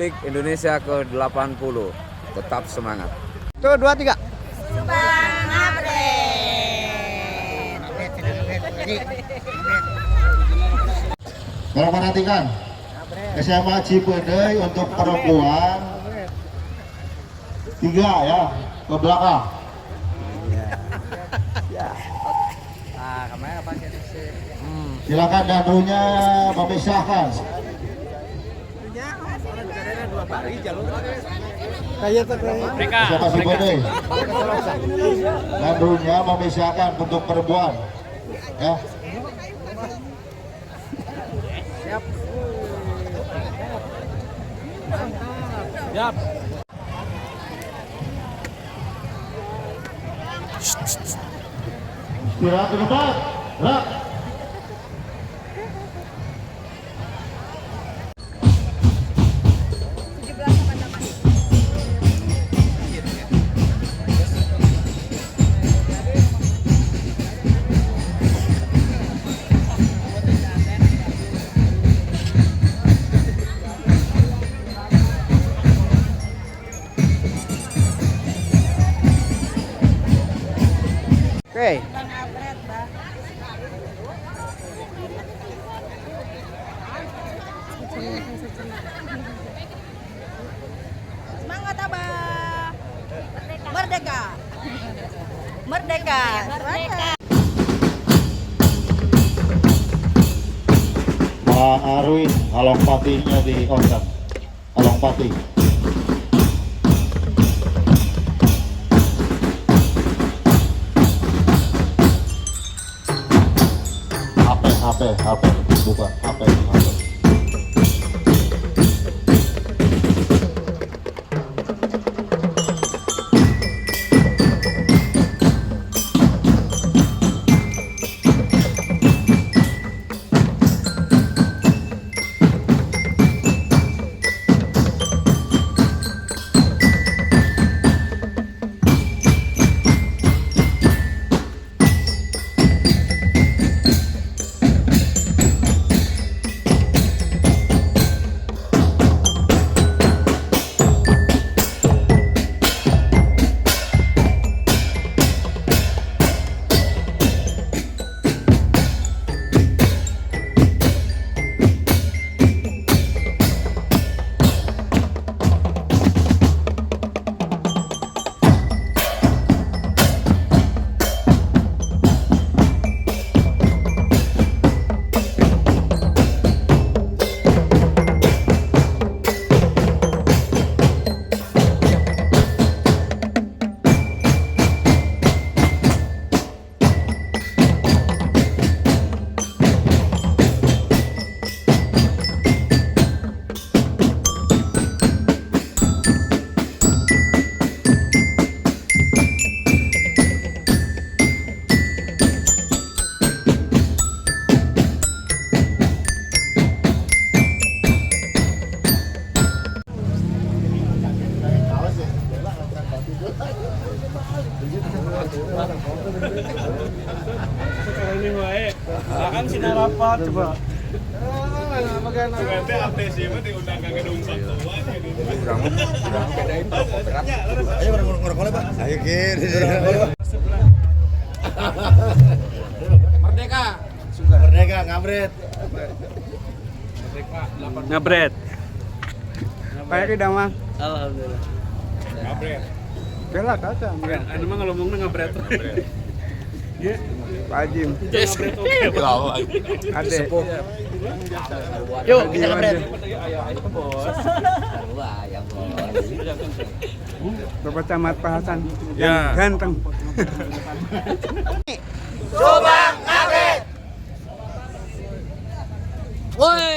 Republik Indonesia ke-80. Tetap semangat. Tuh, 2, 3. Subang Ngabret. Tolong perhatikan, SMA Cipedei untuk perempuan 3 ya, ke belakang. Silakan dandunya memisahkan. SMA Cipedei, dandunya memisahkan untuk perempuan. Ya. Siap. Istirahat di tempat. Gerak. Oke. Semangat Abah. Merdeka. Merdeka. Merdeka. Pak Arwin, Along Patinya di Ondan. Along Pati. HP, bukan HP. Ini wae. Akan sinar rapat coba. Ganti APC mah diundang ke gedung Pakuan gitu. Kurang bedain rokok berat. Ayo ngerokok Pak. Ayo kiri. Merdeka. Merdeka Ngabret. Ngabret. Kayak kita mah. Alhamdulillah. Ngabret. Bela kaca. Anu mah ngomongna ngabret. Iya. Pak Jim. Ngabret oke. Ade. Yuk kita ngabret. Bapak Camat Pak Hasan. Ya. Ganteng. Subang Ngabret. Woi.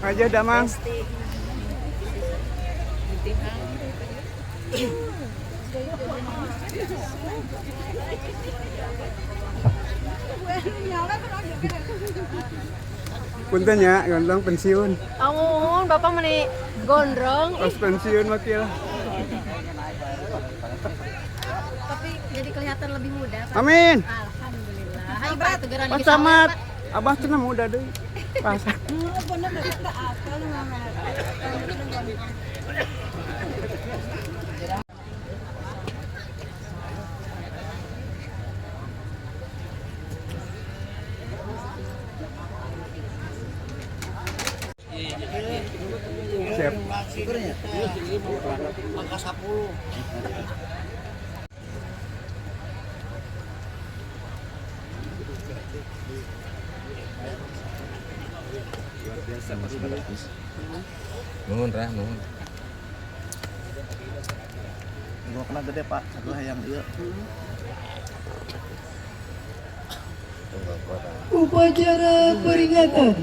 Aja dah, Mang. Punten ya, gondrong pensiun. Amun, Bapak meni gondrong. Pas pensiun wakil. Tapi jadi kelihatan lebih muda. Pak. Amin. Alhamdulillah. Hai Pak, tegeran Pas tamat. Abah cenah muda deui. Pas. Siap. Angka 10. Nuhun Rah, nuhun. Gua kena gede Pak, satu hayang ieu. Upacara peringatan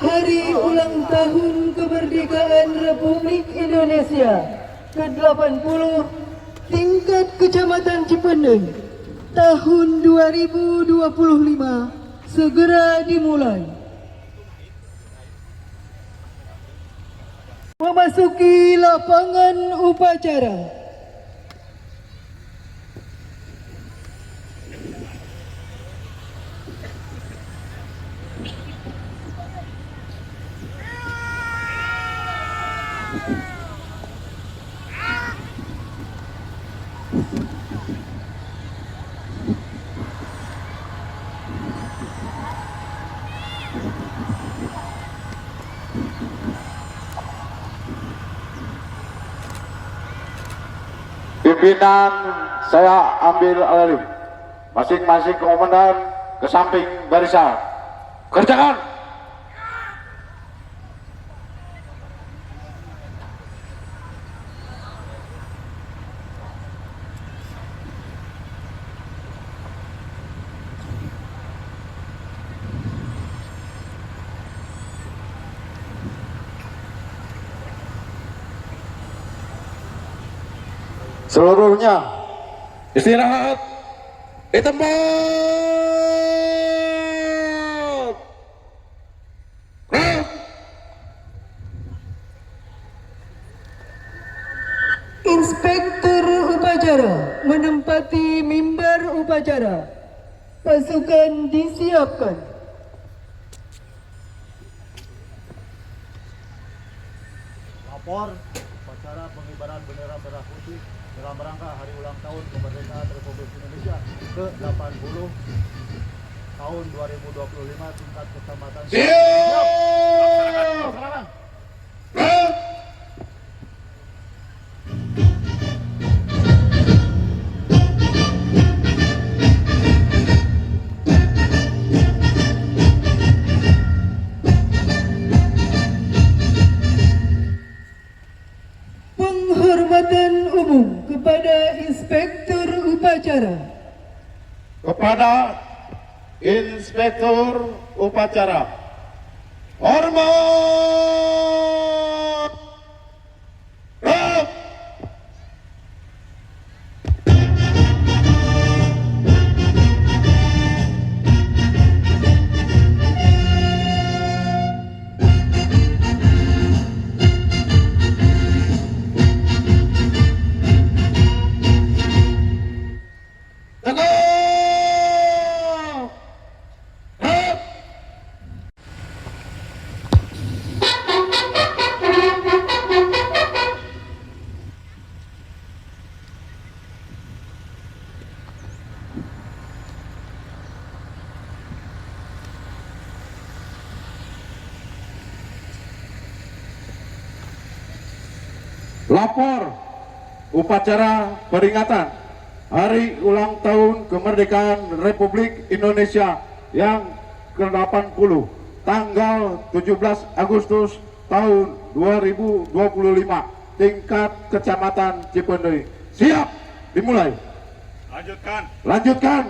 Hari Ulang Tahun Kemerdekaan Republik Indonesia ke-80 tingkat Kecamatan Cipendei tahun 2025 segera dimulai. Memasuki lapangan upacara. Pimpinan saya ambil alih. Masing-masing komandan ke samping barisan. Kerjakan. Seluruhnya istirahat di tempat. Inspektur upacara menempati mimbar upacara. Pasukan disiapkan. Lapor upacara pengibaran bendera merah putih dalam rangka Hari Ulang Tahun Kemerdekaan Republik Indonesia ke-80 tahun 2025 tingkat kecamatan. Siap. Laksanakan. Penghormatan umum kepada Inspektur upacara. Kepada Inspektur upacara, hormat. Lapor upacara peringatan Hari Ulang Tahun Kemerdekaan Republik Indonesia yang ke-80 tanggal 17 Agustus tahun 2025 tingkat Kecamatan Cipendei. Siap, dimulai. Lanjutkan. Lanjutkan.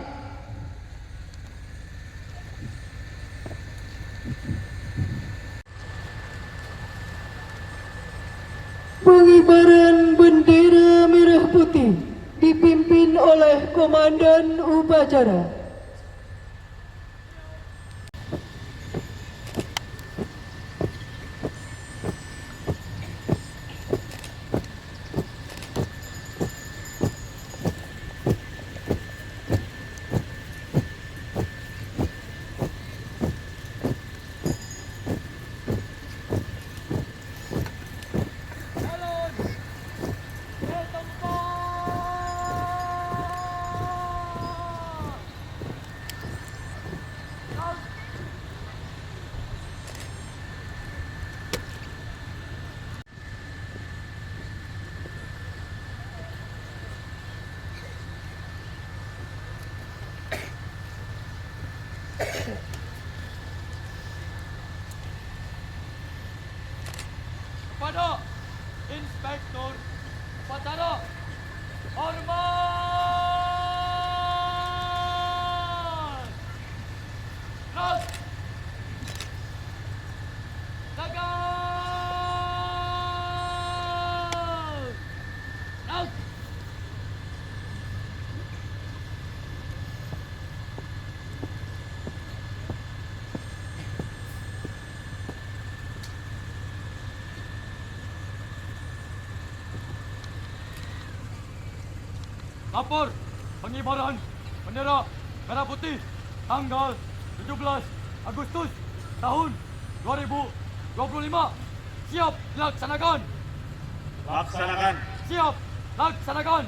pengibaran bendera merah putih dipimpin oleh Komandan Upacara. Kepada Inspektur Upacara hormat. Terus tegak. Terus lapor pengibaran bendera merah putih tanggal 17 Agustus tahun 2025. Siap dilaksanakan. Laksanakan. Siap laksanakan.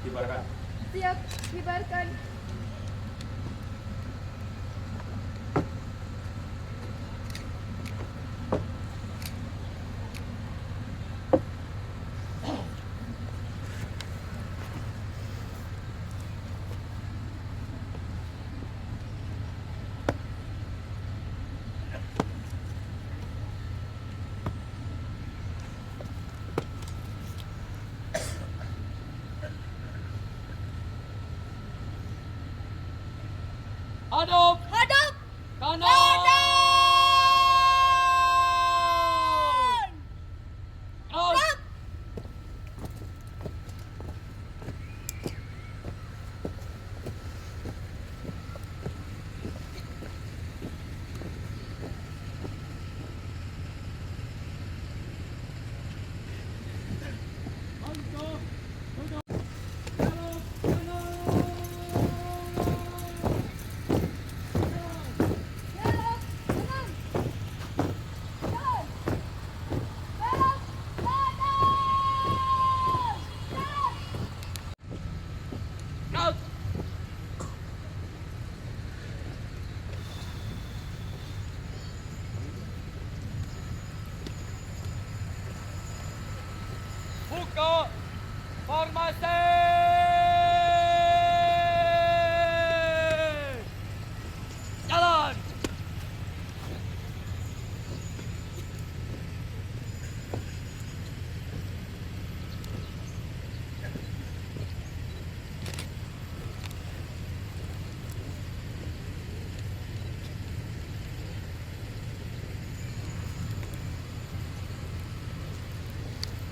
Kibarkan. Siap, kibarkan. Hadap Hadap kanan. Terus buka formasi. Jalan.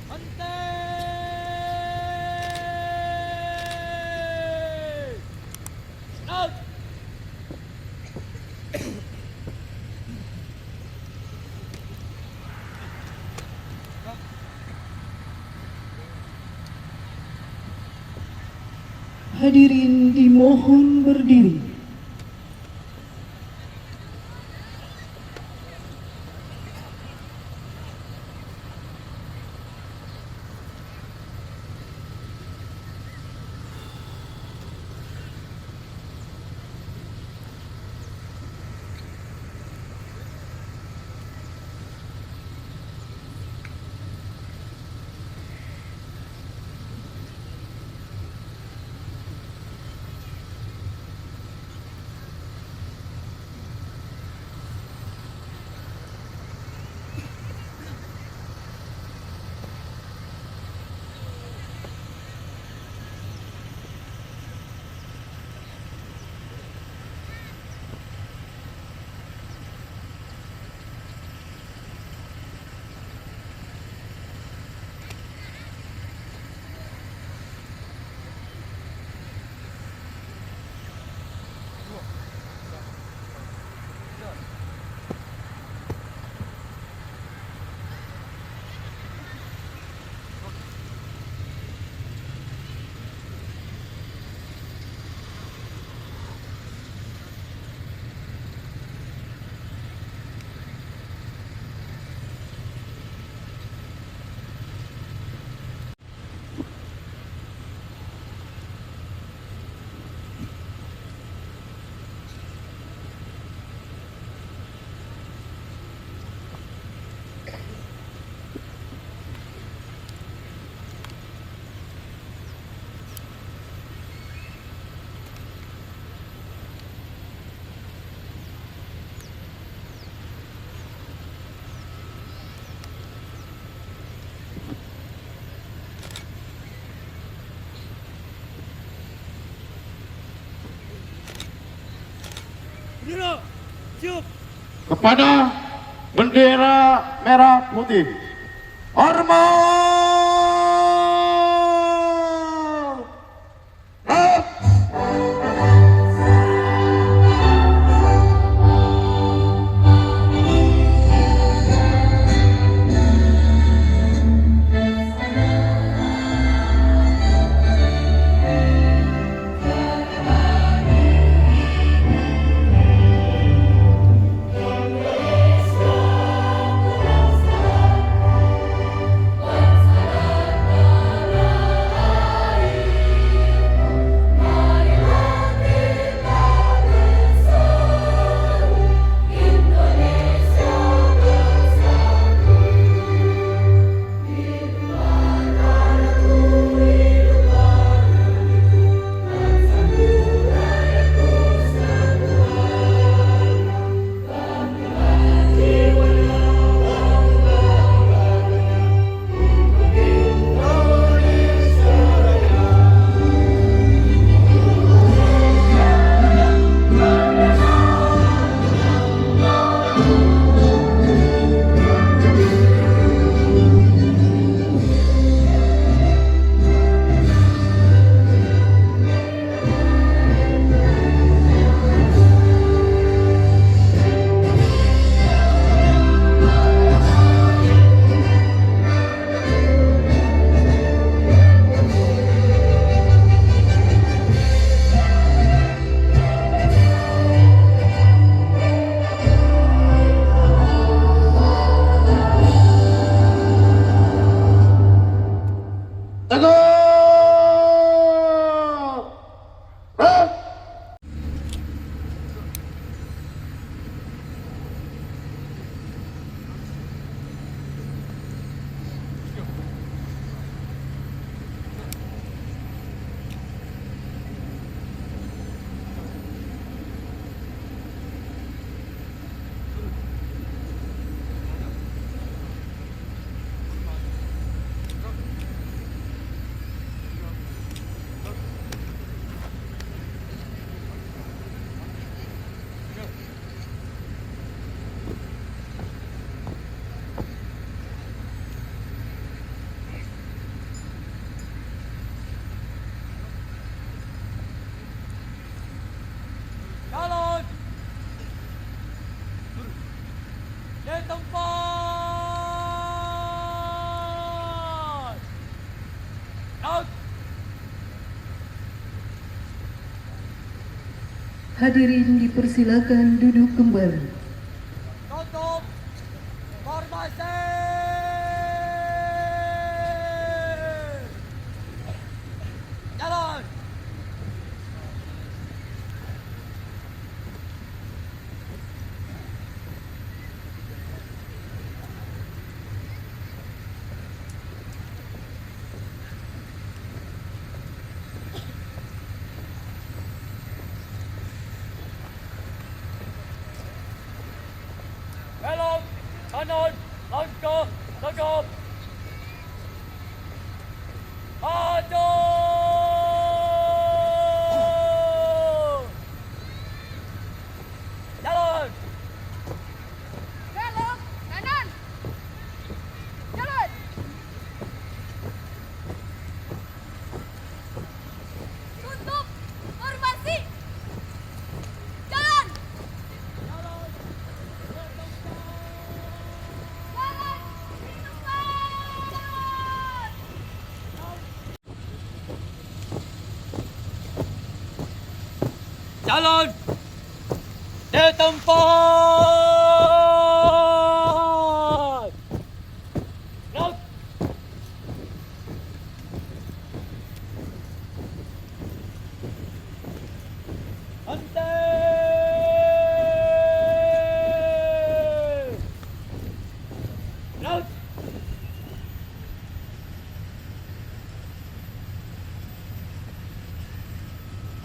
Henti. Hadirin dimohon berdiri. Kepada bendera merah putih, hormat! Up! Hadirin dipersilakan duduk kembali. Tutup formasi. Jalan. Belok kanan, langkah tegap. Maju. Jalan. Belok kanan. Jalan. Tutup formasi. Jalan. Jalan di tempat. Jalan di tempat. Gerak. Henti. Gerak.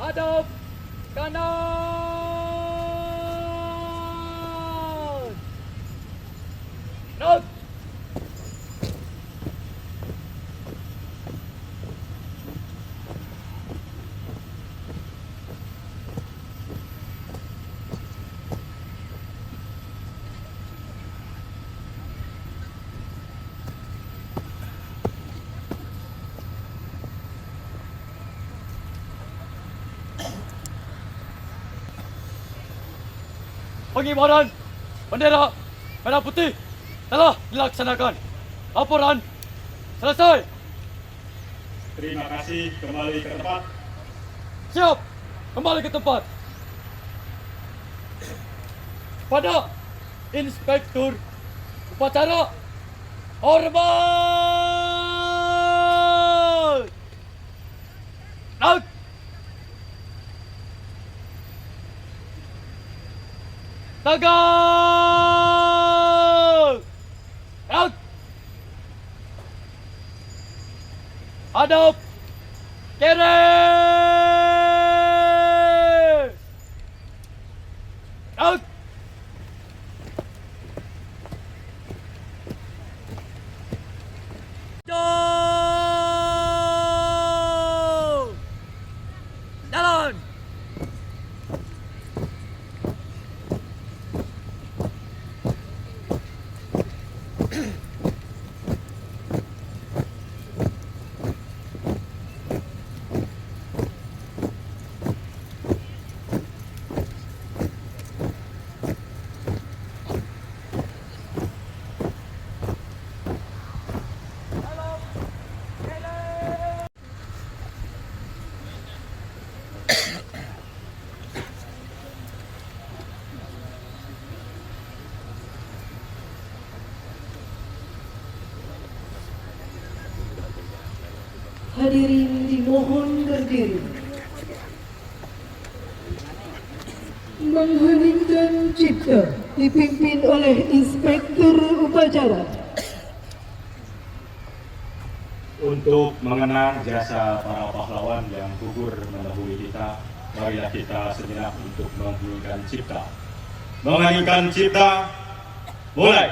Hadap kanan. Gerak. Pengibaran bendera merah putih telah dilaksanakan. Laporan selesai. Terima kasih, kembali ke tempat. Siap. Kembali ke tempat. Pada Inspektur Upacara hormat. Out. Tegak. Out. Hadap kiri. Out. Jauh. Jalan. Hadirin dimohon berdiri. Mengheningkan cipta dipimpin oleh Inspektur Upacara. Untuk mengenang jasa para pahlawan yang gugur mendahului kita, marilah kita sejenak untuk mengheningkan cipta. Mengheningkan cipta, mulai!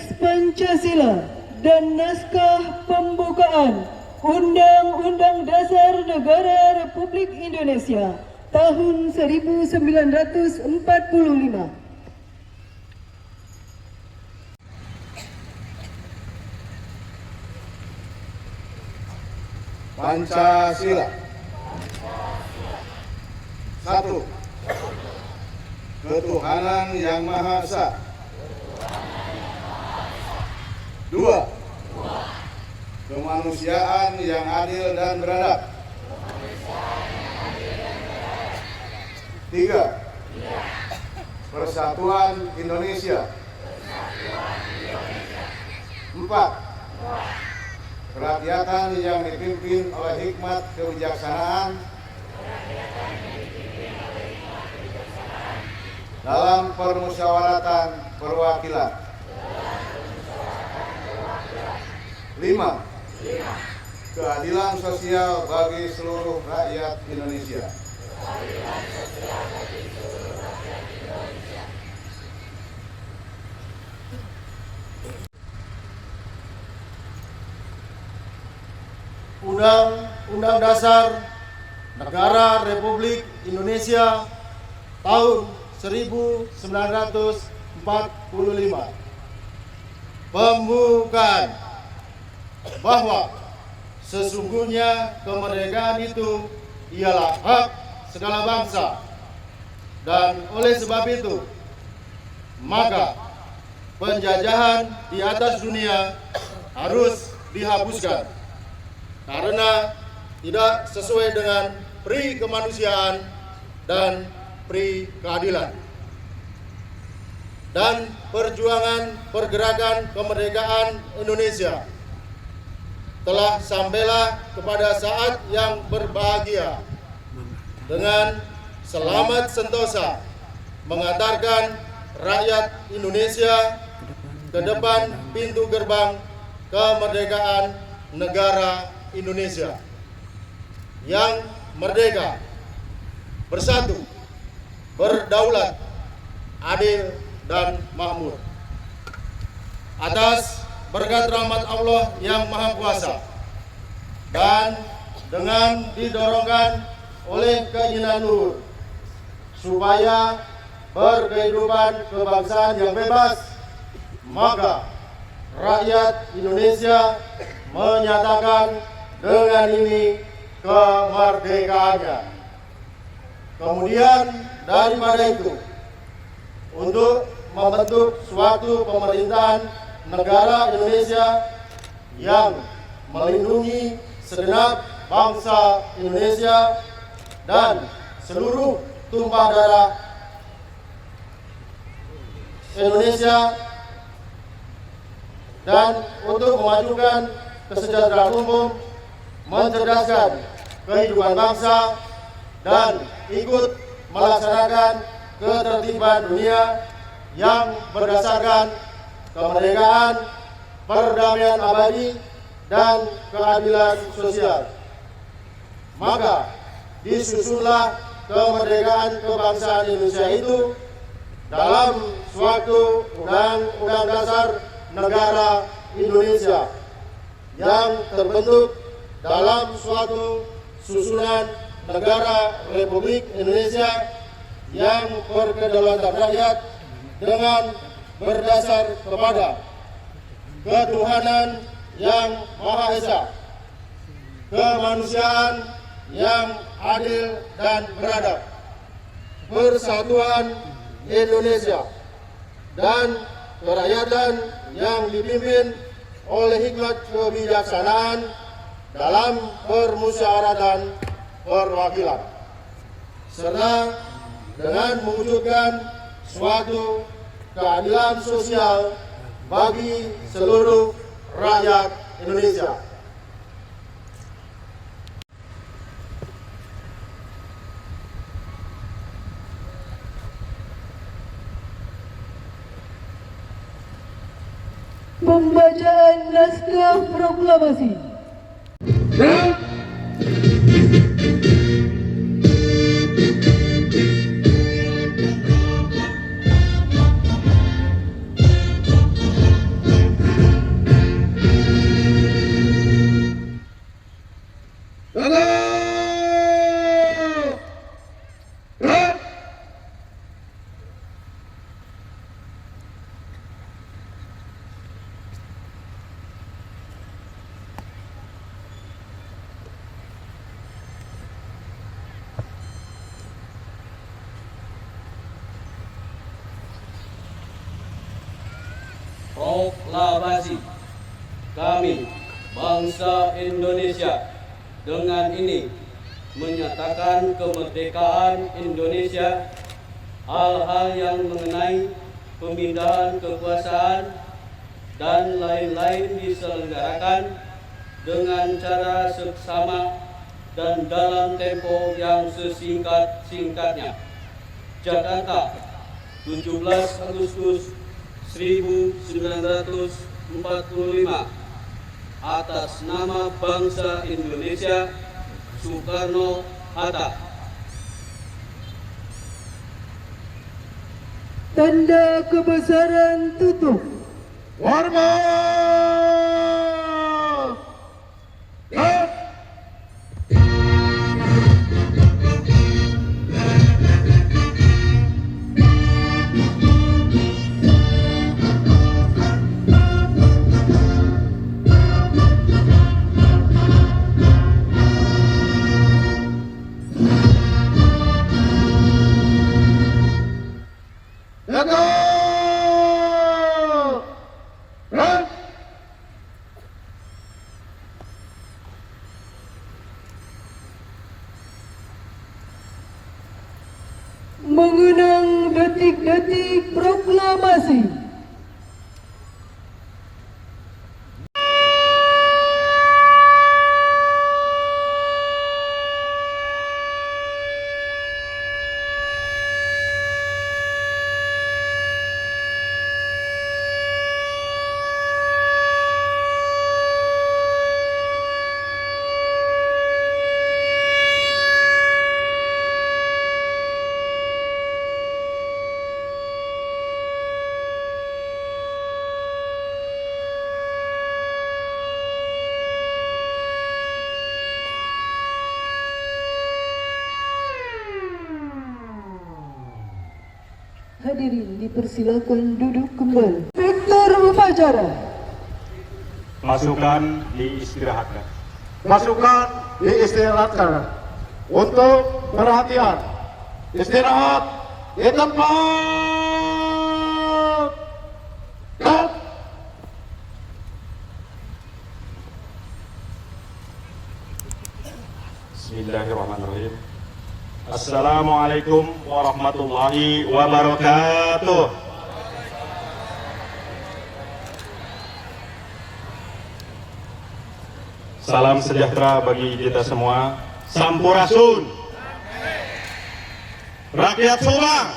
Teks Pancasila dan naskah pembukaan Undang-Undang Dasar Negara Republik Indonesia tahun 1945. Pancasila. 1. Ketuhanan yang Maha Esa. 2. Kemanusiaan yang adil dan beradab. 3. Persatuan Indonesia. 4. Kerakyatan yang dipimpin oleh hikmat kebijaksanaan dalam permusyawaratan perwakilan. 5. Keadilan sosial bagi seluruh rakyat Indonesia. Undang-Undang Dasar Negara Republik Indonesia tahun 1945. Pembukaan bahwa sesungguhnya kemerdekaan itu ialah hak segala bangsa, dan oleh sebab itu maka penjajahan di atas dunia harus dihapuskan karena tidak sesuai dengan pri kemanusiaan dan pri keadilan. Dan perjuangan pergerakan kemerdekaan Indonesia telah sampailah kepada saat yang berbahagia dengan selamat sentosa mengantarkan rakyat Indonesia ke depan pintu gerbang kemerdekaan negara Indonesia yang merdeka, bersatu, berdaulat, adil, dan makmur. Atas berkat rahmat Allah yang Maha Kuasa dan dengan didorongkan oleh keinginan luhur supaya berkehidupan kebangsaan yang bebas, maka rakyat Indonesia menyatakan dengan ini kemerdekaannya. Kemudian daripada itu, untuk membentuk suatu pemerintahan negara Indonesia yang melindungi segenap bangsa Indonesia dan seluruh tumpah darah Indonesia, dan untuk memajukan kesejahteraan umum, mencerdaskan kehidupan bangsa, dan ikut melaksanakan ketertiban dunia yang berdasarkan kemerdekaan, perdamaian abadi, dan keadilan sosial. Maka disusunlah kemerdekaan kebangsaan Indonesia itu dalam suatu Undang-Undang Dasar Negara Indonesia yang terbentuk dalam suatu susunan negara Republik Indonesia yang berkedaulatan rakyat dengan berdasar kepada ketuhanan yang Maha Esa, kemanusiaan yang adil dan beradab, persatuan Indonesia, dan kerakyatan yang dipimpin oleh hikmat kebijaksanaan dalam permusyawaratan perwakilan, serta dengan mewujudkan suatu keadilan sosial bagi seluruh rakyat Indonesia. Pembacaan naskah proklamasi. proklamasi kami bangsa Indonesia dengan ini menyatakan kemerdekaan Indonesia. Hal-hal yang mengenai pemindahan kekuasaan dan lain-lain diselenggarakan dengan cara seksama dan dalam tempo yang sesingkat-singkatnya. Jakarta, 17 Agustus 1945. Atas nama bangsa Indonesia, Soekarno-Hatta. Tanda kebesaran tutup. Hormat! Dan mengenang detik-detik proklamasi. Hadirin dipersilakan duduk kembali. Inspektur upacara. Pasukan diistirahatkan. pasukan diistirahatkan. Untuk perhatian, istirahat di tempat. Dan Bismillahirrahmanirrahim. Assalamualaikum warahmatullahi wabarakatuh. Salam sejahtera bagi kita semua. Sampurasun. Rakyat Subang.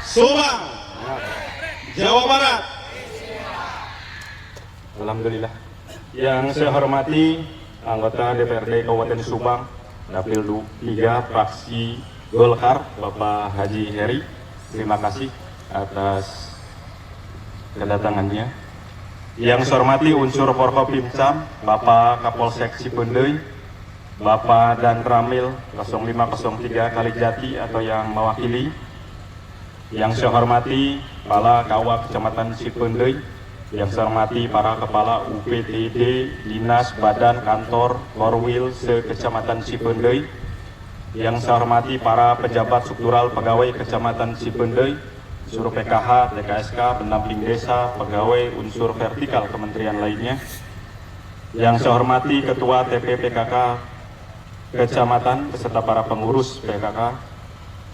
Subang. Jawa Barat. Alhamdulillah. Yang saya hormati anggota DPRD Kabupaten Subang, Dapil 3 fraksi Golkar, Bapak Haji Heri. Terima kasih atas kedatangannya. Yang saya hormati unsur Forkopimcam, Bapak Kapolsek Cipeundeuy, Bapak Dan Ramil 0503 Kalijati atau yang mewakili. Yang saya hormati Kepala Kawak Kecamatan Cipeundeuy, yang saya hormati para Kepala UPTD, Dinas, Badan, Kantor, Korwil se-Kecamatan Cipeundeuy. Yang saya hormati para pejabat struktural pegawai Kecamatan Cipeundeuy, unsur PKH, TKSK, pendamping desa, pegawai unsur vertikal kementerian lainnya. Yang saya hormati Ketua TPPKK Kecamatan beserta para pengurus PKK,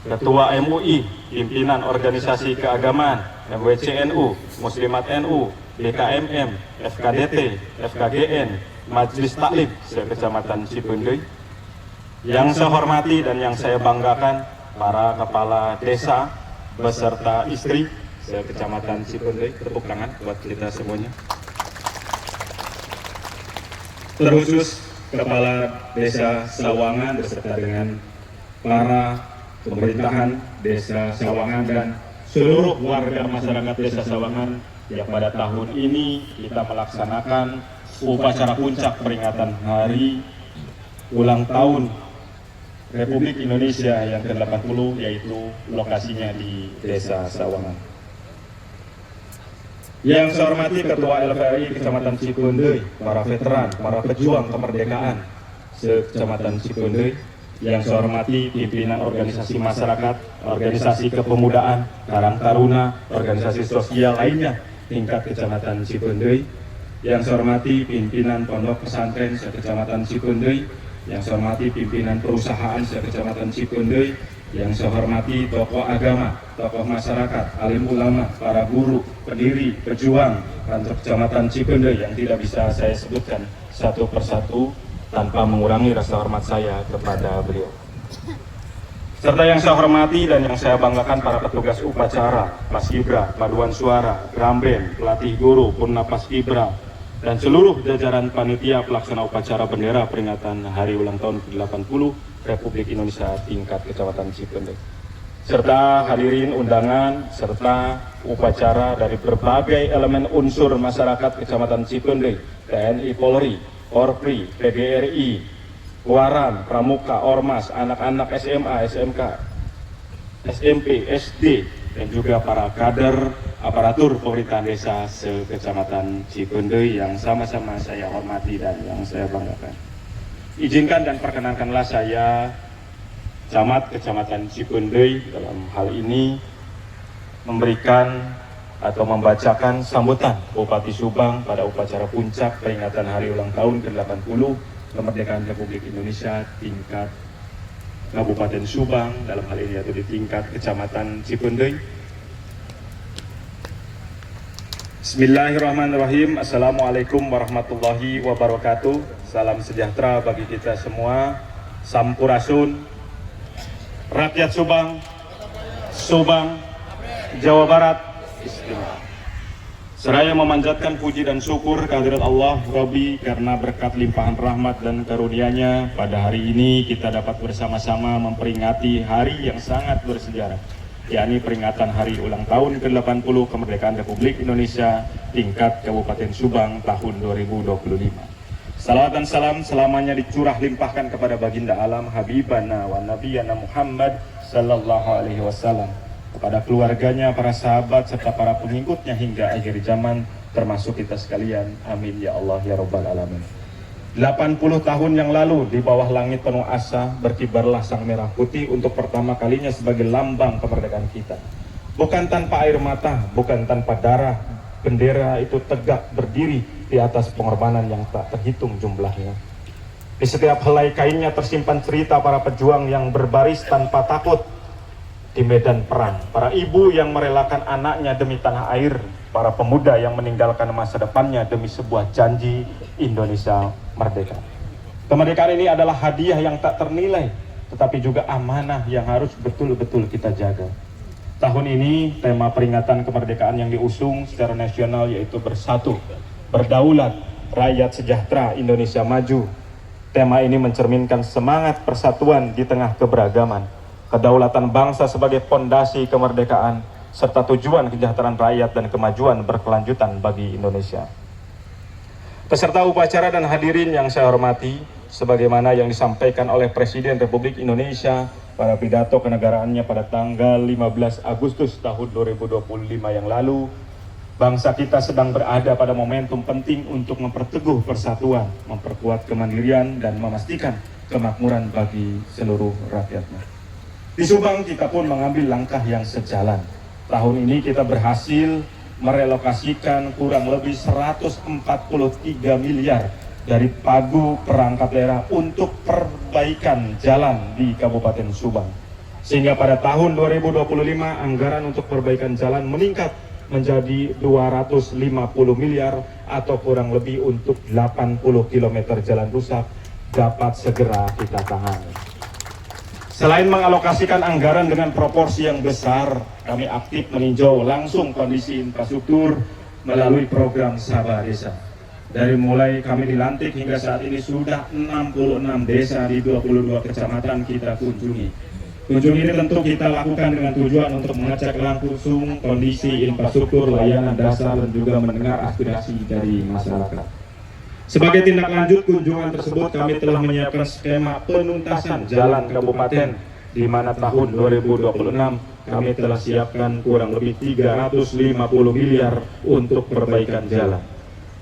Ketua MUI, pimpinan organisasi keagamaan, MWCNU, Muslimat NU, BKMM, FKDT, FKGN, Majelis Taklim se-Kecamatan Cipeundeuy. Yang saya hormati dan yang saya banggakan para kepala desa beserta istri se-Kecamatan Cipeundeuy. Tepuk tangan buat kita semuanya. Terkhusus Kepala Desa Sawangan beserta dengan para pemerintahan Desa Sawangan dan seluruh warga masyarakat Desa Sawangan yang pada tahun ini kita melaksanakan upacara puncak peringatan hari ulang tahun Republik Indonesia yang ke-80, yaitu lokasinya di Desa Sawangan. Yang saya hormati Ketua LVRI Kecamatan Cipeundeuy, para veteran, para pejuang kemerdekaan se-Kecamatan Cipeundeuy. Yang saya hormati pimpinan organisasi masyarakat, organisasi kepemudaan, Karang Taruna, organisasi sosial lainnya tingkat Kecamatan Cipeundeuy, yang saya hormati pimpinan Pondok Pesantren se-Kecamatan Cipeundeuy, yang saya hormati pimpinan perusahaan se-Kecamatan Cipeundeuy, yang saya hormati tokoh agama, tokoh masyarakat, alim ulama, para guru, pendiri, pejuang kantor Kecamatan Cipeundeuy yang tidak bisa saya sebutkan satu persatu tanpa mengurangi rasa hormat saya kepada beliau. Serta yang saya hormati dan yang saya banggakan para petugas upacara, Paskibra, paduan suara, drum band, pelatih guru, Purna Paskibra, dan seluruh jajaran panitia pelaksana upacara bendera peringatan Hari Ulang Tahun ke-80 Republik Indonesia tingkat Kecamatan Cipeundeuy. Serta hadirin undangan serta upacara dari berbagai elemen unsur masyarakat Kecamatan Cipeundeuy, TNI Polri, Orpri, PGRI, Waran, Pramuka, Ormas, anak-anak SMA, SMK, SMP, SD, dan juga para kader aparatur pemerintahan desa se-Kecamatan Cipeundeuy yang sama-sama saya hormati dan yang saya banggakan. Izinkan dan perkenankanlah saya, Camat Kecamatan Cipeundeuy, dalam hal ini memberikan atau membacakan sambutan Bupati Subang pada upacara puncak peringatan Hari Ulang Tahun ke-80 Kemerdekaan Republik Indonesia tingkat Kabupaten Subang, dalam hal ini yaitu di tingkat Kecamatan Cipeundeuy. Bismillahirrahmanirrahim. Assalamualaikum warahmatullahi wabarakatuh. Salam sejahtera bagi kita semua. Sampurasun. Rakyat Subang, Subang, Jawa Barat, Istimewa. Seraya memanjatkan puji dan syukur kehadirat Allah Rabbi karena berkat limpahan rahmat dan karunia-Nya pada hari ini kita dapat bersama-sama memperingati hari yang sangat bersejarah, yakni peringatan Hari Ulang Tahun ke-80 Kemerdekaan Republik Indonesia tingkat Kabupaten Subang tahun 2025. Salawat dan salam selamanya dicurah limpahkan kepada baginda alam Habibana wa Nabiyana Muhammad sallallahu alaihi wasallam, kepada keluarganya, para sahabat, serta para pengikutnya hingga akhir zaman, termasuk kita sekalian. Amin ya Allah ya Rabbal Alamin. 80 tahun yang lalu, di bawah langit penuh asa, berkibarlah sang merah putih untuk pertama kalinya sebagai lambang kemerdekaan kita. Bukan tanpa air mata, bukan tanpa darah, bendera itu tegak berdiri di atas pengorbanan yang tak terhitung jumlahnya. Di setiap helai kainnya tersimpan cerita para pejuang yang berbaris tanpa takut di medan perang, para ibu yang merelakan anaknya demi tanah air, para pemuda yang meninggalkan masa depannya demi sebuah janji Indonesia merdeka. Kemerdekaan ini adalah hadiah yang tak ternilai, tetapi juga amanah yang harus betul-betul kita jaga. Tahun ini tema peringatan kemerdekaan yang diusung secara nasional yaitu Bersatu, Berdaulat, Rakyat Sejahtera, Indonesia Maju. Tema ini mencerminkan semangat persatuan di tengah keberagaman, kedaulatan bangsa sebagai fondasi kemerdekaan, serta tujuan kesejahteraan rakyat dan kemajuan berkelanjutan bagi Indonesia. Peserta upacara dan hadirin yang saya hormati, sebagaimana yang disampaikan oleh Presiden Republik Indonesia pada pidato kenegaraannya pada tanggal 15 Agustus tahun 2025 yang lalu, bangsa kita sedang berada pada momentum penting untuk memperteguh persatuan, memperkuat kemandirian, dan memastikan kemakmuran bagi seluruh rakyatnya. Di Subang kita pun mengambil langkah yang sejalan. Tahun ini kita berhasil merelokasikan kurang lebih 143 miliar dari pagu perangkat daerah untuk perbaikan jalan di Kabupaten Subang. Sehingga pada tahun 2025 anggaran untuk perbaikan jalan meningkat menjadi 250 miliar atau kurang lebih untuk 80 km jalan rusak dapat segera kita tangani. Selain mengalokasikan anggaran dengan proporsi yang besar, kami aktif meninjau langsung kondisi infrastruktur melalui program Sabah Desa. Dari mulai kami dilantik hingga saat ini sudah 66 desa di 22 kecamatan kita kunjungi. Kunjungi ini tentu kita lakukan dengan tujuan untuk mengecek langsung kondisi infrastruktur, layanan dasar, dan juga mendengar aspirasi dari masyarakat. Sebagai tindak lanjut kunjungan tersebut, kami telah menyiapkan skema penuntasan jalan kabupaten, di mana tahun 2026 kami telah siapkan kurang lebih 350 miliar untuk perbaikan jalan.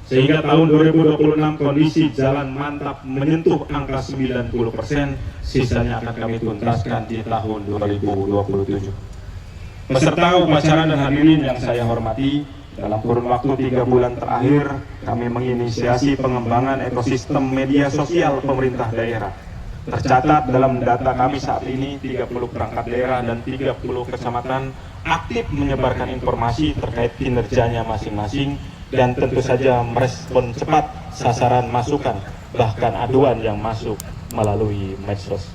Sehingga tahun 2026 kondisi jalan mantap menyentuh angka 90%, sisanya akan kami tuntaskan di tahun 2027. Peserta upacara dan hadirin yang saya hormati, Dalam kurun waktu 3 bulan terakhir, kami menginisiasi pengembangan ekosistem media sosial pemerintah daerah. Tercatat dalam data kami saat ini, 30 perangkat daerah dan 30 kecamatan aktif menyebarkan informasi terkait kinerjanya masing-masing dan tentu saja merespon cepat sasaran masukan, bahkan aduan yang masuk melalui medsos.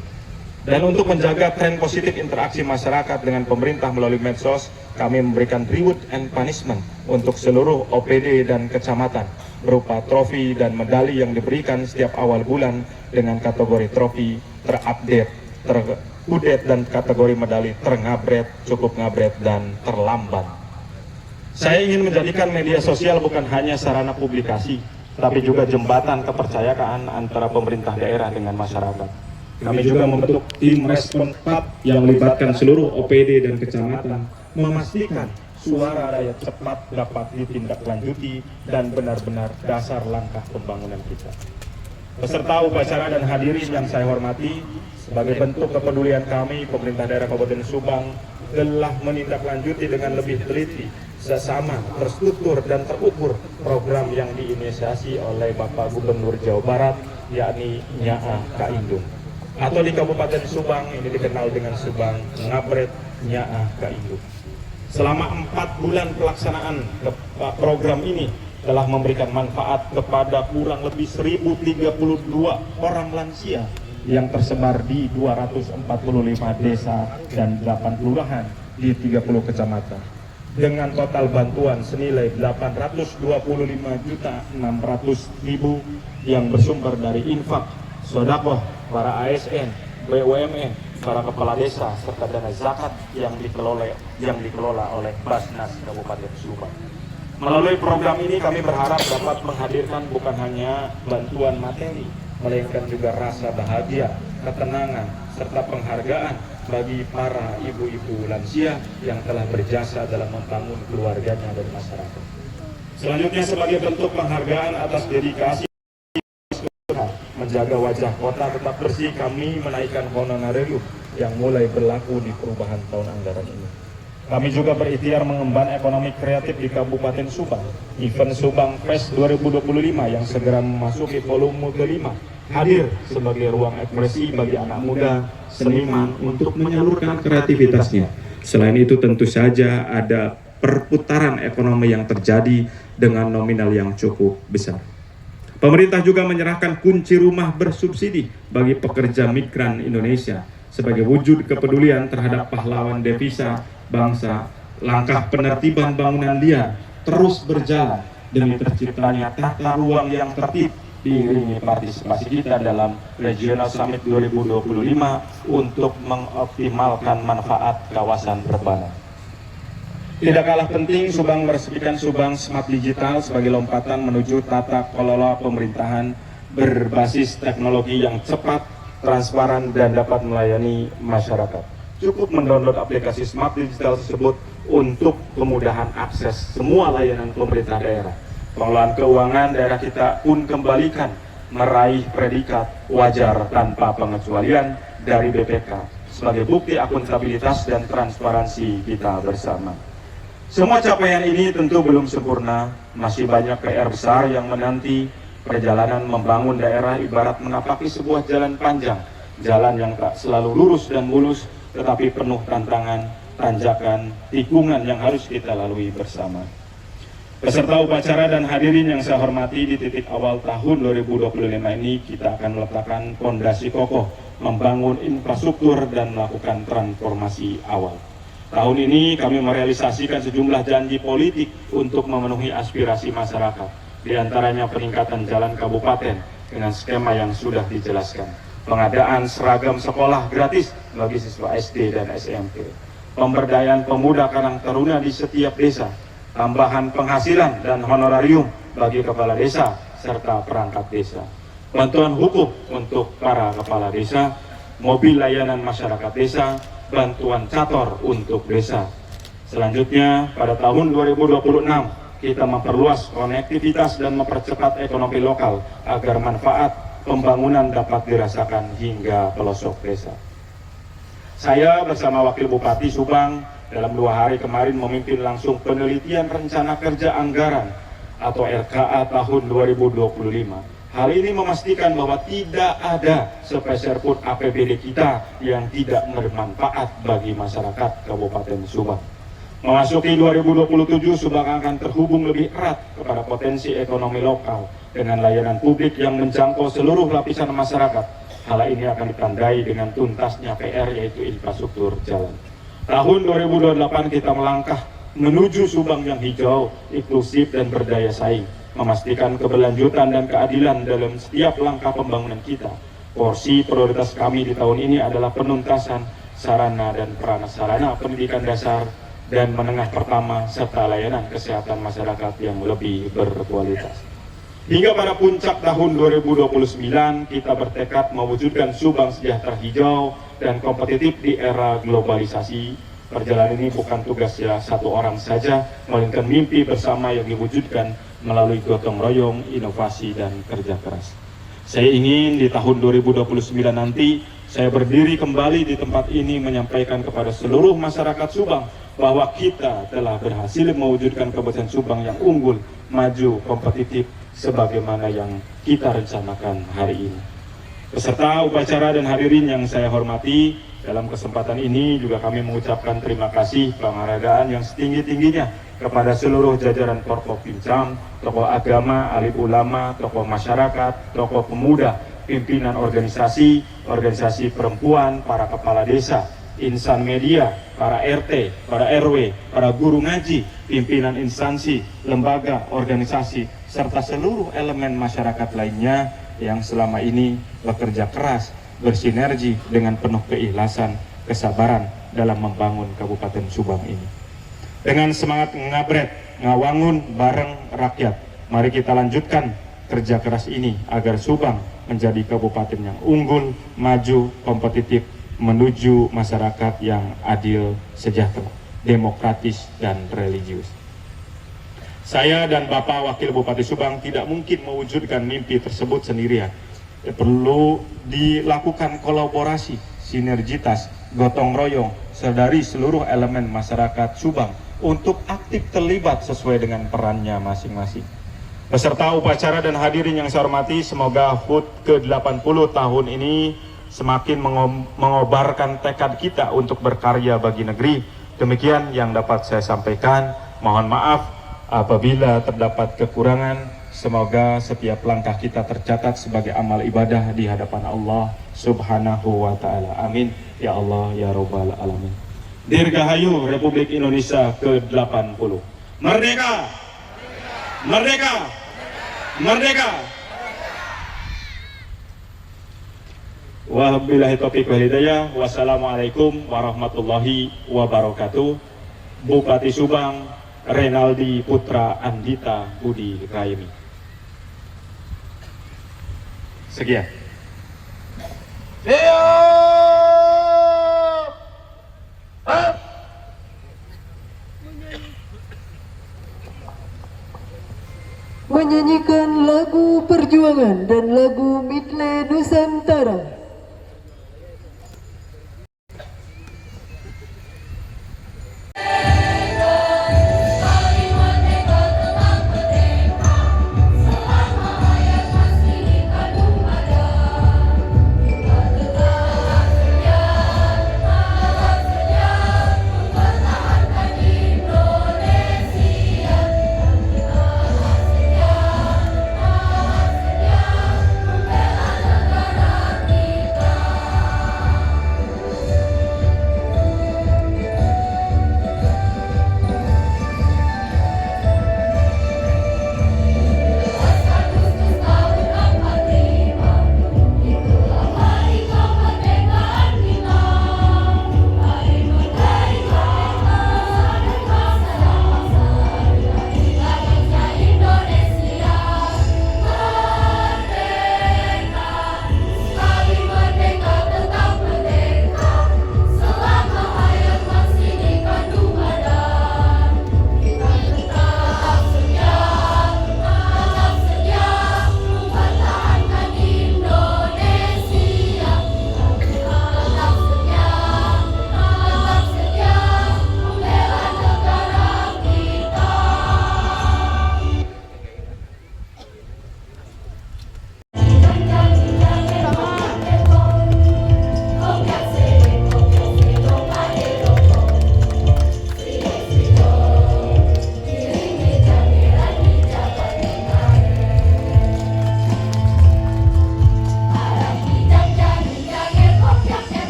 Dan untuk menjaga tren positif interaksi masyarakat dengan pemerintah melalui medsos, kami memberikan reward and punishment untuk seluruh OPD dan kecamatan berupa trofi dan medali yang diberikan setiap awal bulan dengan kategori trofi terupdate, terupdate dan kategori medali terngabret, cukup ngabret, dan terlambat. Saya ingin menjadikan media sosial bukan hanya sarana publikasi, tapi juga jembatan kepercayaan antara pemerintah daerah dengan masyarakat. Kami juga membentuk tim respon cepat yang melibatkan seluruh OPD dan kecamatan, memastikan suara rakyat cepat dapat ditindaklanjuti dan benar-benar dasar langkah pembangunan kita. Peserta upacara dan hadirin yang saya hormati, sebagai bentuk kepedulian kami, pemerintah daerah Kabupaten Subang telah menindaklanjuti dengan lebih teliti, sesama, terstruktur dan terukur program yang diinisiasi oleh Bapak Gubernur Jawa Barat, yakni Nyaa Kaindung. Atau di Kabupaten Subang ini dikenal dengan Subang Ngabret Nyaa Kaindung. Selama 4 bulan pelaksanaan program ini telah memberikan manfaat kepada kurang lebih 1032 orang lansia yang tersebar di 245 desa dan 8 kelurahan di 30 kecamatan. Dengan total bantuan senilai 825.600.000 yang bersumber dari infak, sedekah, para ASN, BUMN, para kepala desa, serta dana zakat yang dikelola oleh Basnas Kabupaten Subang. Melalui program ini kami berharap dapat menghadirkan bukan hanya bantuan materi, melainkan juga rasa bahagia, ketenangan, serta penghargaan bagi para ibu-ibu lansia yang telah berjasa dalam membangun keluarganya dan masyarakat. Selanjutnya, sebagai bentuk penghargaan atas dedikasi menjaga wajah kota tetap bersih, kami menaikkan honorarium yang mulai berlaku di perubahan tahun anggaran ini. Kami juga berikhtiar mengemban ekonomi kreatif di Kabupaten Subang. Event Subang Fest 2025 yang segera memasuki volume ke-5 hadir sebagai ruang ekspresi bagi anak muda seniman untuk menyalurkan kreativitasnya. Selain itu tentu saja ada perputaran ekonomi yang terjadi dengan nominal yang cukup besar. Pemerintah juga menyerahkan kunci rumah bersubsidi bagi pekerja migran Indonesia sebagai wujud kepedulian terhadap pahlawan devisa bangsa. Langkah penertiban bangunan liar terus berjalan demi terciptanya tata ruang yang tertib, diiringi partisipasi kita dalam Regional Summit 2025 untuk mengoptimalkan manfaat kawasan Rebana. Tidak kalah penting, Subang meresmikan Subang Smart Digital sebagai lompatan menuju tata kelola pemerintahan berbasis teknologi yang cepat, transparan, dan dapat melayani masyarakat. Cukup mendownload aplikasi Smart Digital tersebut untuk kemudahan akses semua layanan pemerintah daerah. Pengelolaan keuangan daerah kita pun kembalikan meraih predikat wajar tanpa pengecualian dari BPK sebagai bukti akuntabilitas dan transparansi kita bersama. Semua capaian ini tentu belum sempurna, masih banyak PR besar yang menanti. Perjalanan membangun daerah ibarat menapaki sebuah jalan panjang, jalan yang tak selalu lurus dan mulus, tetapi penuh tantangan, tanjakan, tikungan yang harus kita lalui bersama. Peserta upacara dan hadirin yang saya hormati, di titik awal tahun 2025 ini kita akan meletakkan fondasi kokoh, membangun infrastruktur dan melakukan transformasi awal. Tahun ini kami merealisasikan sejumlah janji politik untuk memenuhi aspirasi masyarakat, di antaranya peningkatan jalan kabupaten dengan skema yang sudah dijelaskan, pengadaan seragam sekolah gratis bagi siswa SD dan SMP, pemberdayaan pemuda karang taruna di setiap desa, tambahan penghasilan dan honorarium bagi kepala desa serta perangkat desa, bantuan hukum untuk para kepala desa, mobil layanan masyarakat desa, bantuan cator untuk desa. Selanjutnya, pada tahun 2026 kita memperluas konektivitas dan mempercepat ekonomi lokal agar manfaat pembangunan dapat dirasakan hingga pelosok desa. Saya bersama Wakil Bupati Subang dalam 2 hari kemarin memimpin langsung penelitian rencana kerja anggaran atau RKA tahun 2025. Hal ini memastikan bahwa tidak ada sepeser pun APBD kita yang tidak bermanfaat bagi masyarakat Kabupaten Subang. Memasuki 2027, Subang akan terhubung lebih erat kepada potensi ekonomi lokal dengan layanan publik yang menjangkau seluruh lapisan masyarakat. Hal ini akan ditandai dengan tuntasnya PR, yaitu infrastruktur jalan. Tahun 2028 kita melangkah menuju Subang yang hijau, inklusif dan berdaya saing, memastikan keberlanjutan dan keadilan dalam setiap langkah pembangunan kita. Porsi prioritas kami di tahun ini adalah penuntasan sarana dan prasarana pendidikan dasar dan menengah pertama serta layanan kesehatan masyarakat yang lebih berkualitas. Hingga pada puncak tahun 2029, kita bertekad mewujudkan Subang sejahtera hijau dan kompetitif di era globalisasi. Perjalanan ini bukan tugasnya satu orang saja, melainkan mimpi bersama yang diwujudkan melalui gotong royong, inovasi, dan kerja keras. Saya ingin di tahun 2029 nanti, saya berdiri kembali di tempat ini menyampaikan kepada seluruh masyarakat Subang bahwa kita telah berhasil mewujudkan Kabupaten Subang yang unggul, maju, kompetitif, sebagaimana yang kita rencanakan hari ini. Peserta upacara dan hadirin yang saya hormati, dalam kesempatan ini juga kami mengucapkan terima kasih penghargaan yang setinggi-tingginya kepada seluruh jajaran Forkopimcam, tokoh agama, alim ulama, tokoh masyarakat, tokoh pemuda, pimpinan organisasi, organisasi perempuan, para kepala desa, insan media, para RT, para RW, para guru ngaji, pimpinan instansi, lembaga, organisasi, serta seluruh elemen masyarakat lainnya yang selama ini bekerja keras, bersinergi dengan penuh keikhlasan, kesabaran dalam membangun Kabupaten Subang ini. Dengan semangat ngabret, ngawangun bareng rakyat, mari kita lanjutkan kerja keras ini agar Subang menjadi kabupaten yang unggul, maju, kompetitif, menuju masyarakat yang adil, sejahtera, demokratis, dan religius. Saya dan Bapak Wakil Bupati Subang tidak mungkin mewujudkan mimpi tersebut sendirian. Perlu dilakukan kolaborasi, sinergitas, gotong royong dari seluruh elemen masyarakat Subang untuk aktif terlibat sesuai dengan perannya masing-masing. Peserta upacara dan hadirin yang saya hormati, semoga HUT ke-80 tahun ini semakin mengobarkan tekad kita untuk berkarya bagi negeri. Demikian yang dapat saya sampaikan. Mohon maaf apabila terdapat kekurangan. Semoga setiap langkah kita tercatat sebagai amal ibadah di hadapan Allah Subhanahu wa Ta'ala. Amin. Ya Allah, ya Rabbal Alamin. Dirgahayu Republik Indonesia ke-80. Merdeka! Merdeka! Merdeka! Wabillahi taufiq wal hidayah. Wassalamualaikum warahmatullahi wabarakatuh. Bupati Subang Renaldi Putra Andita Budi Raimi. Sekian. Menyanyikan lagu perjuangan dan lagu Midle Nusantara. Kita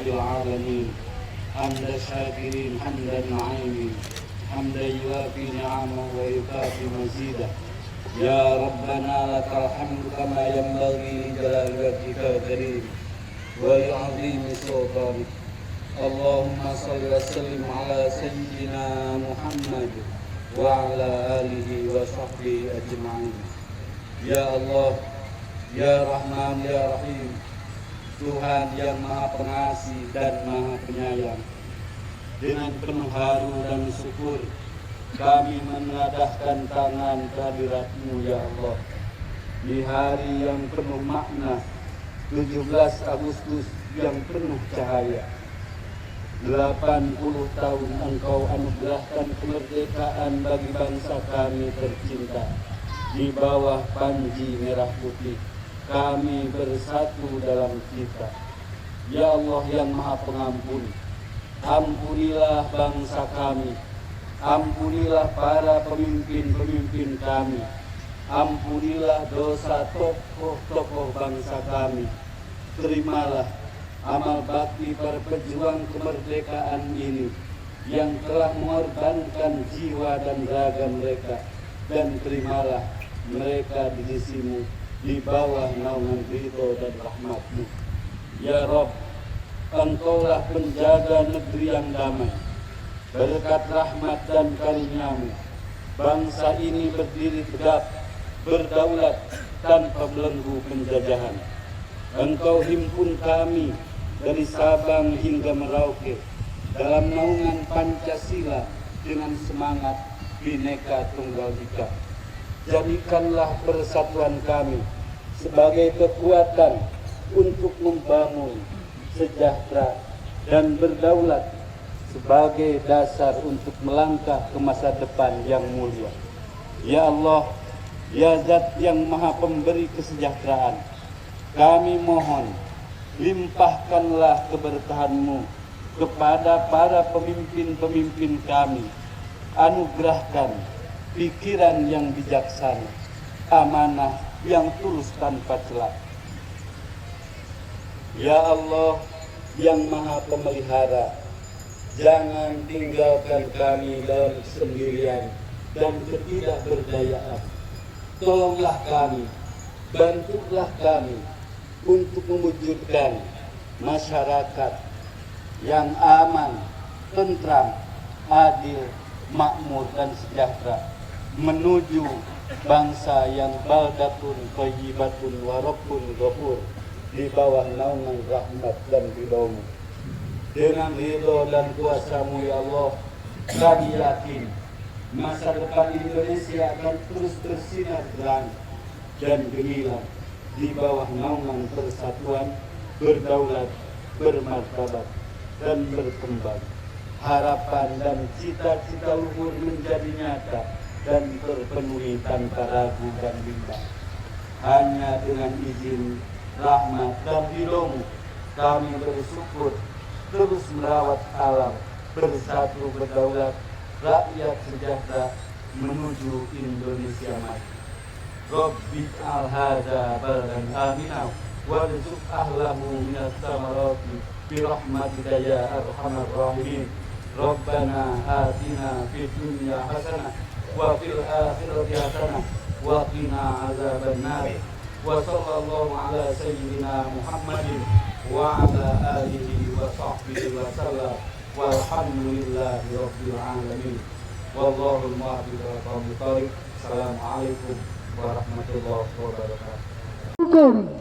Rabbil Alamin. Hamda syakirin, hamdan na'imin, hamda yuafi ni'amah wa yukafi mazidah. Ya Rabbana lakal hamdu kama yanbaghi li jalali wajhika karim wa li 'azimi sultanik. Allahumma salli wa sallim ala sayyidina Muhammad wa ala alihi wa sahbihi ajma'in. Ya Allah, Ya Rahman, Ya Rahim, Tuhan yang Maha Pengasih dan Maha Penyayang, dengan penuh haru dan syukur kami menadahkan tangan kehadirat-Mu ya Allah di hari yang penuh makna, 17 Agustus yang penuh cahaya. 80 tahun Engkau anugerahkan kemerdekaan bagi bangsa kami tercinta. Di bawah panji merah putih kami bersatu dalam cita. Ya Allah yang Maha Pengampun, ampunilah bangsa kami, ampunilah para pemimpin-pemimpin kami, ampunilah dosa tokoh-tokoh bangsa kami. Terimalah amal bakti para pejuang kemerdekaan ini yang telah mengorbankan jiwa dan raga mereka, dan terimalah mereka di sisi-Mu di bawah naungan ridho dan rahmat-Mu. Ya Rabb, Engkaulah penjaga negeri yang damai. Berkat rahmat dan karunia-Mu, bangsa ini berdiri tegak, berdaulat tanpa belenggu penjajahan. Engkau himpun kami dari Sabang hingga Merauke dalam naungan Pancasila dengan semangat Bhinneka Tunggal Ika. Jadikanlah persatuan kami sebagai kekuatan untuk membangun sejahtera dan berdaulat, sebagai dasar untuk melangkah ke masa depan yang mulia. Ya Allah, Ya Zat yang Maha Pemberi kesejahteraan, kami mohon limpahkanlah keberkahan-Mu kepada para pemimpin-pemimpin kami. Anugerahkan pikiran yang bijaksana, amanah yang tulus tanpa celah. Ya Allah yang Maha Pemelihara, jangan tinggalkan kami dalam kesendirian dan ketidakberdayaan. Tolonglah kami, bantulah kami untuk mewujudkan masyarakat yang aman, tentram, adil, makmur dan sejahtera, menuju bangsa yang baldatun thayyibatun wa rabbun ghafur di bawah naungan rahmat dan ridho-Mu. Dengan ridho dan kuasa-Mu ya Allah, kami yakin masa depan Indonesia akan terus bersinar terang dan gemilang di bawah naungan persatuan, berdaulat, bermartabat, dan berkembang. Harapan dan cita-cita luhur menjadi nyata dan terpenuhi tanpa ragu dan bimbang. Hanya dengan izin, rahmat, dan ridho-Mu kami bersyukur terus merawat alam, bersatu berdaulat, rakyat sejahtera menuju Indonesia maju. Rabbi al-hadha baldan aminah warzuq ahlahu minas samarati bi rahmatika ya arhamar rahimin. Rabbana atina fid dunya hasanah wa fil akhirati hasanah wa qina azabannar. Wa sallallahu ala sayyidina Muhammadin wa ala alihi wa sahbihi wa sallam. Walhamdulillahi rabbil alamin. Wallahu al-muwaffiq ila aqwamit thoriq. Assalamualaikum warahmatullahi wabarakatuh.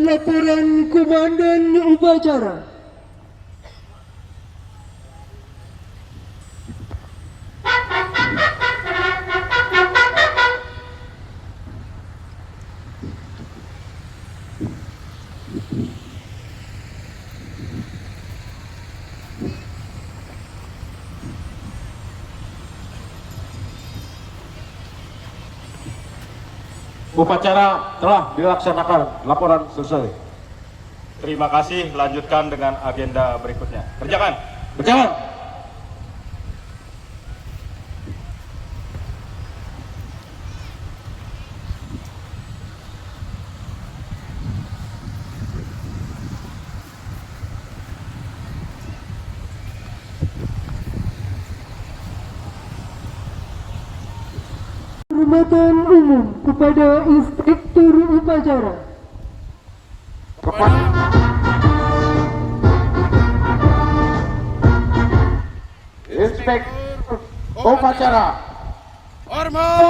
laporan komandan upacara. Upacara telah dilaksanakan. Laporan selesai. Terima kasih. Lanjutkan dengan agenda berikutnya. Kerjakan. Berjalan. Hormatan umum kepada Inspektur Upacara. Inspektur upacara. Hormat.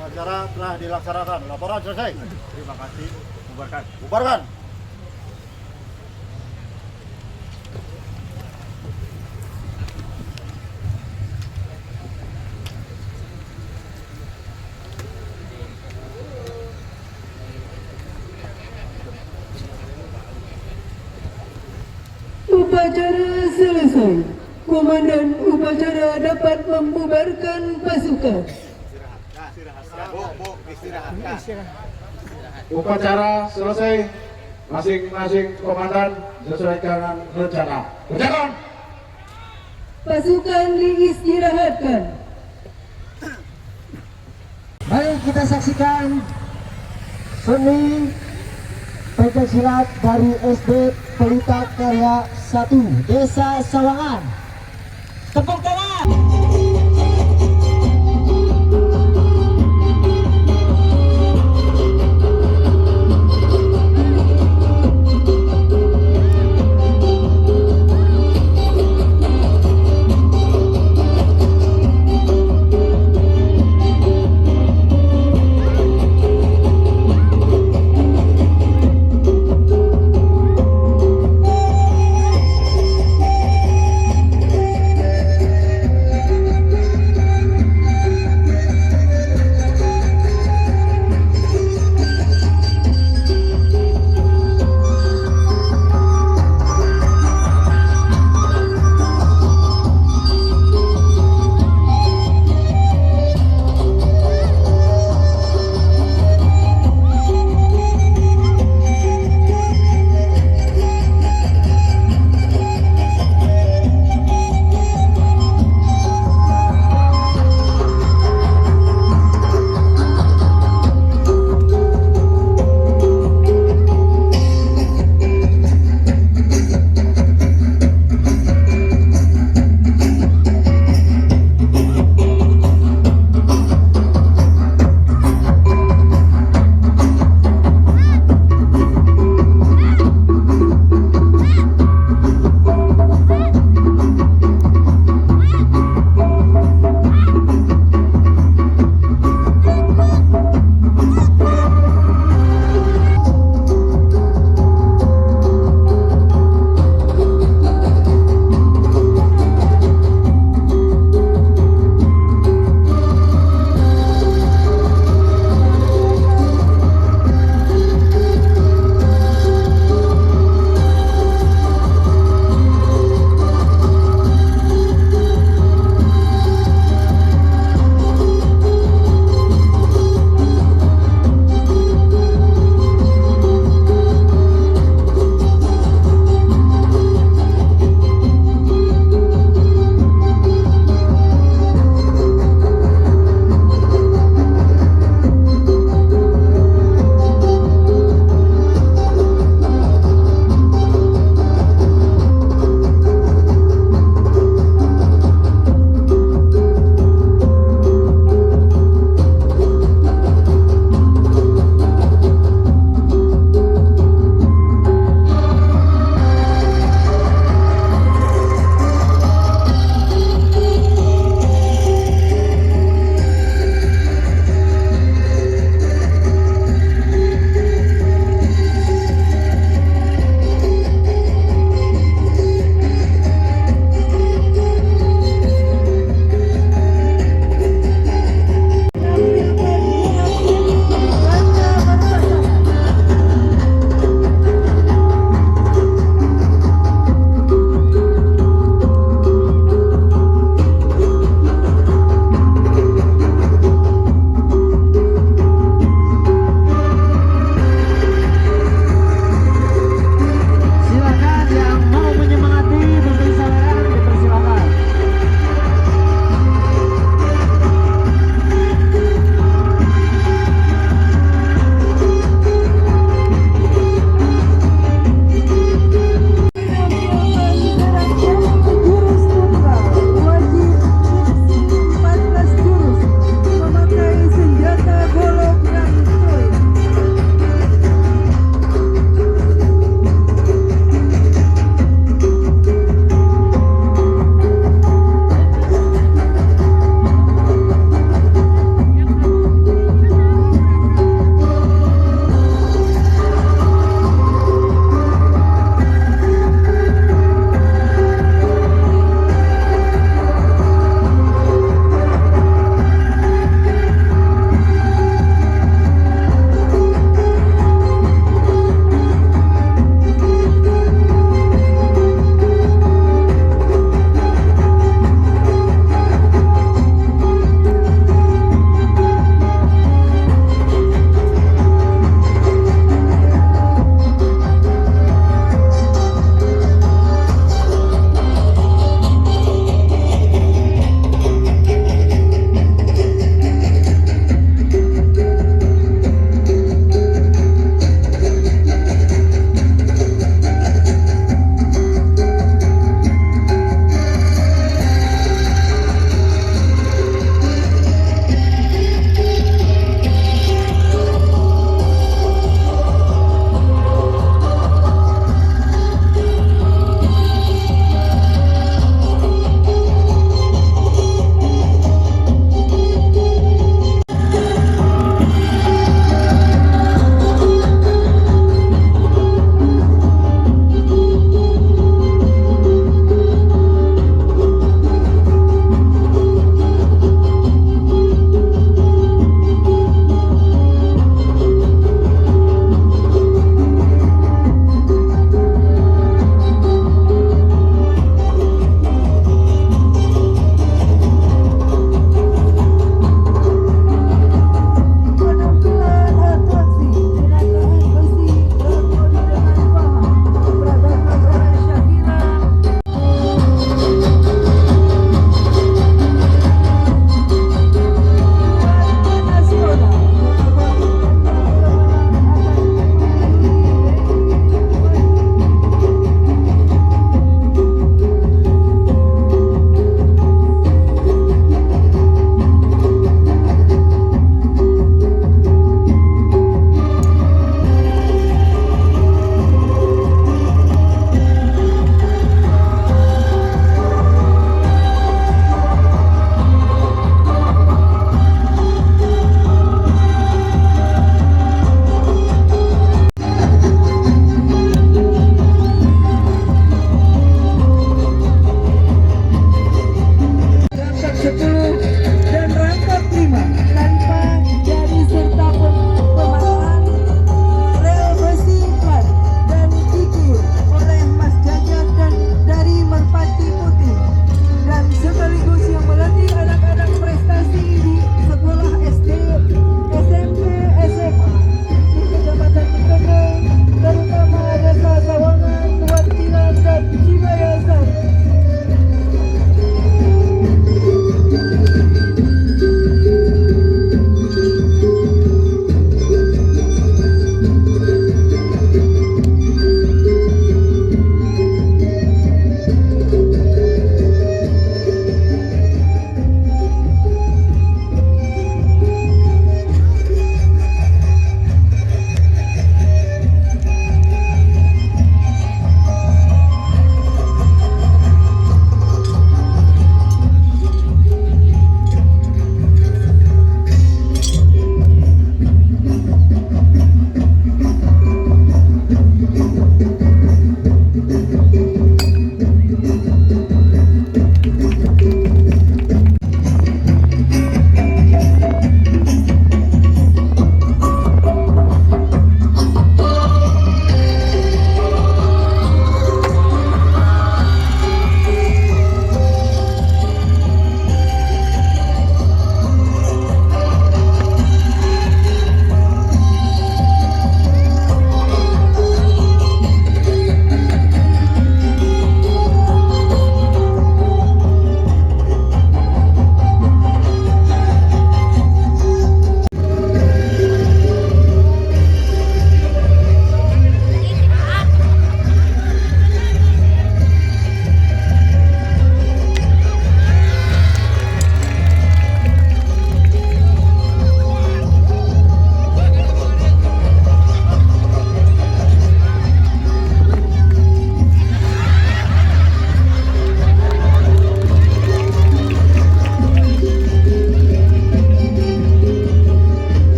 Upacara telah dilaksanakan. Laporan selesai. Terima kasih. Bubarkan. Bubarkan. Upacara selesai. Komandan upacara dapat membubarkan pasukan. Upacara selesai. Masing-masing komandan sesuai dengan rencana. Berjalan. Pasukan diistirahatkan. Mari kita saksikan seni pencaksilat dari SD Pelita Karya 1 Desa Sawangan. Tepuk tangan.